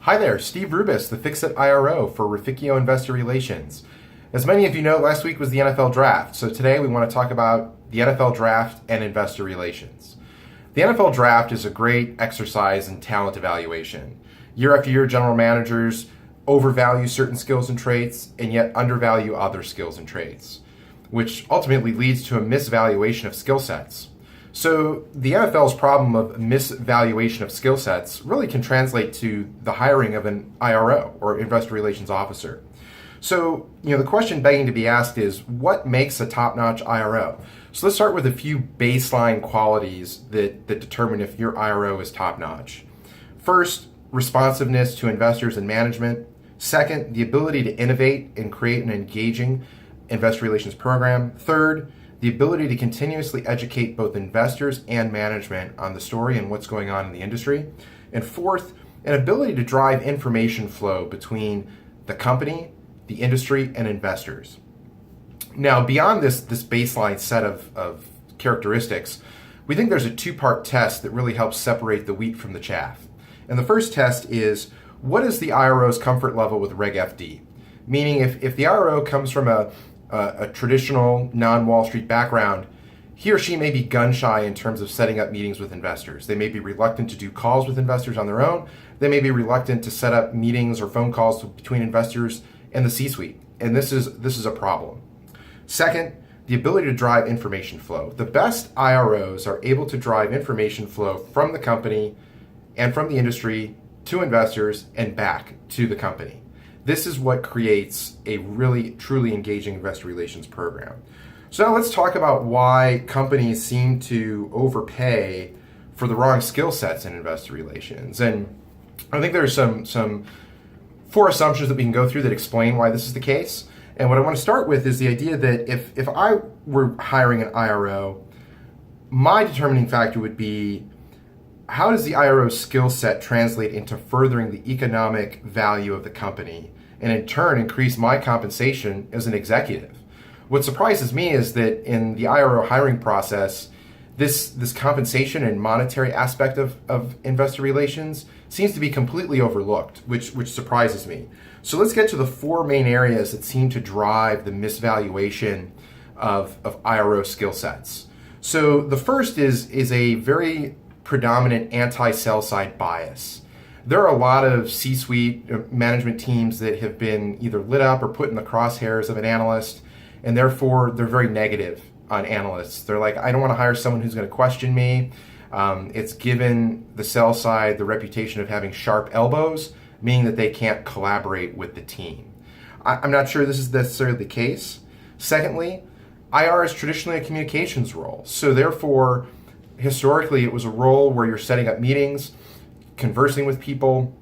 Hi there, Steve Rubis, the Fix-It IRO for Rafficchio Investor Relations. As many of you know, last week was the NFL Draft, so today we want to talk about the NFL Draft and investor relations. The NFL Draft is a great exercise in talent evaluation. Year after year, general managers overvalue certain skills and traits and yet undervalue other skills and traits, which ultimately leads to a misvaluation of skill sets. So the NFL's problem of misvaluation of skill sets really can translate to the hiring of an IRO, or investor relations officer. So, the question begging to be asked is, what makes a top-notch IRO? So let's start with a few baseline qualities that determine if your IRO is top-notch. First, responsiveness to investors and management. Second, the ability to innovate and create an engaging investor relations program. Third, the ability to continuously educate both investors and management on the story and what's going on in the industry. And fourth, an ability to drive information flow between the company, the industry, and investors. Now, beyond this baseline set of characteristics, we think there's a two-part test that really helps separate the wheat from the chaff. And the first test is, what is the IRO's comfort level with Reg FD? Meaning, if the IRO comes from a traditional non-Wall Street background, he or she may be gun shy in terms of setting up meetings with investors. They may be reluctant to do calls with investors on their own. They may be reluctant to set up meetings or phone calls between investors and the C-suite. And this is a problem. Second, the ability to drive information flow. The best IROs are able to drive information flow from the company and from the industry to investors and back to the company. This is what creates a really, truly engaging investor relations program. So now let's talk about why companies seem to overpay for the wrong skill sets in investor relations. And I think there's some four assumptions that we can go through that explain why this is the case. And what I want to start with is the idea that if I were hiring an IRO, my determining factor would be, how does the IRO's skill set translate into furthering the economic value of the company and in turn increase my compensation as an executive? What surprises me is that in the IRO hiring process, this compensation and monetary aspect of investor relations seems to be completely overlooked, which surprises me. So let's get to the four main areas that seem to drive the misvaluation of IRO skill sets. So the first is a very predominant anti-sell side bias. There are a lot of C-suite management teams that have been either lit up or put in the crosshairs of an analyst, and therefore they're very negative on analysts. They're like, I don't want to hire someone who's going to question me. It's given the sell side the reputation of having sharp elbows, meaning that they can't collaborate with the team. I'm not sure this is necessarily the case. Secondly, IR is traditionally a communications role. So therefore, historically, it was a role where you're setting up meetings, conversing with people,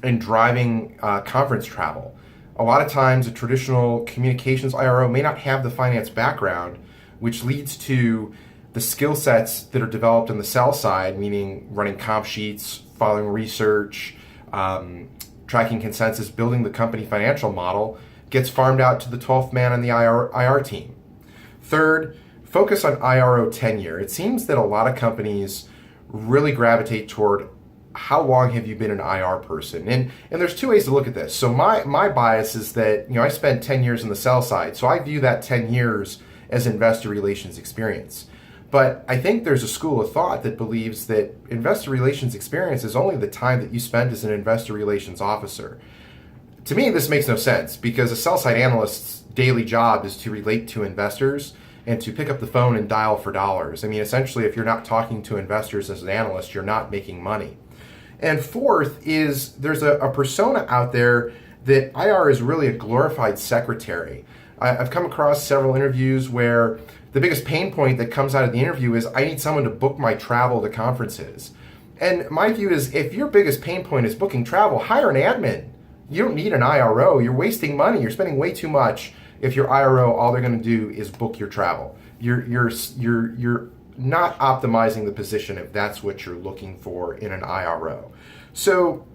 and driving conference travel. A lot of times, a traditional communications IRO may not have the finance background, which leads to the skill sets that are developed on the sell side, meaning running comp sheets, following research, tracking consensus, building the company financial model, gets farmed out to the 12th man on the IR team. Third, focus on IRO tenure. It seems that a lot of companies really gravitate toward how long have you been an IR person? And there's two ways to look at this. So my bias is that, I spent 10 years on the sell side, so I view that 10 years as investor relations experience. But I think there's a school of thought that believes that investor relations experience is only the time that you spend as an investor relations officer. To me, this makes no sense, because a sell-side analyst's daily job is to relate to investors and to pick up the phone and dial for dollars. I mean, essentially, if you're not talking to investors as an analyst, you're not making money. And fourth is there's a persona out there that IR is really a glorified secretary. I've come across several interviews where the biggest pain point that comes out of the interview is, I need someone to book my travel to conferences. And my view is, if your biggest pain point is booking travel, hire an admin. You don't need an IRO. You're wasting money. You're spending way too much if your IRO, all they're going to do is book your travel. You're not optimizing the position if that's what you're looking for in an IRO. So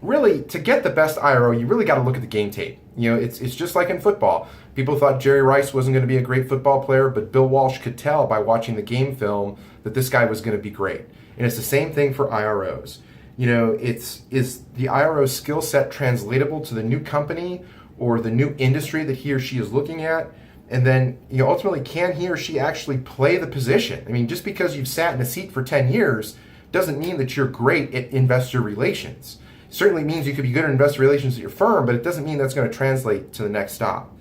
really, to get the best IRO, you really got to look at the game tape. It's just like in football. People thought Jerry Rice wasn't going to be a great football player, but Bill Walsh could tell by watching the game film that this guy was going to be great. And it's the same thing for IROs. is the IRO skill set translatable to the new company or the new industry that he or she is looking at? And then, ultimately, can he or she actually play the position? I mean, just because you've sat in a seat for 10 years doesn't mean that you're great at investor relations. It certainly means you could be good at investor relations at your firm, but it doesn't mean that's going to translate to the next stop.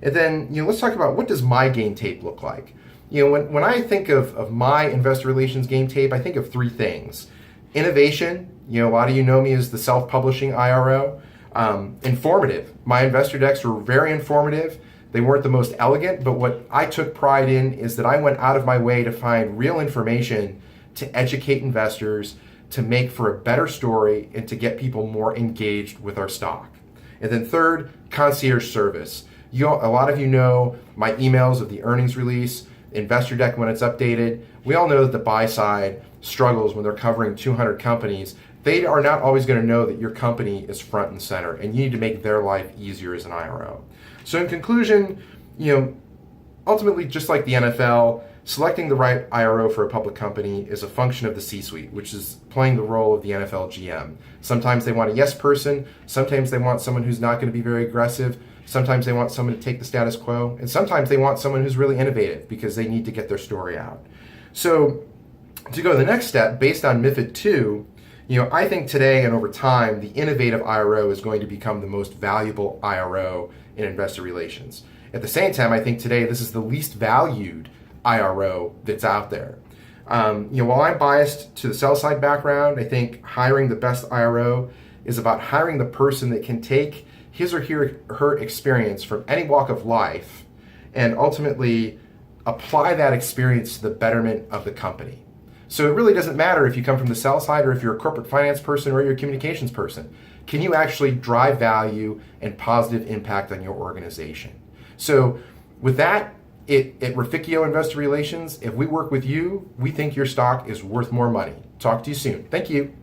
And then, let's talk about, what does my game tape look like? When I think of my investor relations game tape, I think of three things. Innovation, a lot of you know me as the self-publishing IRO. Informative. My investor decks were very informative. They weren't the most elegant, but what I took pride in is that I went out of my way to find real information to educate investors, to make for a better story, and to get people more engaged with our stock. And then third, concierge service. A lot of you know my emails of the earnings release, investor deck when it's updated. We all know that the buy side struggles when they're covering 200 companies. They are not always going to know that your company is front and center, and you need to make their life easier as an IRO. So in conclusion, ultimately, just like the NFL, selecting the right IRO for a public company is a function of the C-suite, which is playing the role of the NFL GM. Sometimes they want a yes person. Sometimes they want someone who's not going to be very aggressive. Sometimes they want someone to take the status quo. And sometimes they want someone who's really innovative because they need to get their story out. So to go to the next step, based on MiFID II, I think today and over time, the innovative IRO is going to become the most valuable IRO in investor relations. At the same time, I think today this is the least valued IRO that's out there. While I'm biased to the sell side background, I think hiring the best IRO is about hiring the person that can take his or her experience from any walk of life and ultimately apply that experience to the betterment of the company. So it really doesn't matter if you come from the sell side or if you're a corporate finance person or you're a communications person. Can you actually drive value and positive impact on your organization? So with that, at Rufficio Investor Relations, if we work with you, we think your stock is worth more money. Talk to you soon. Thank you.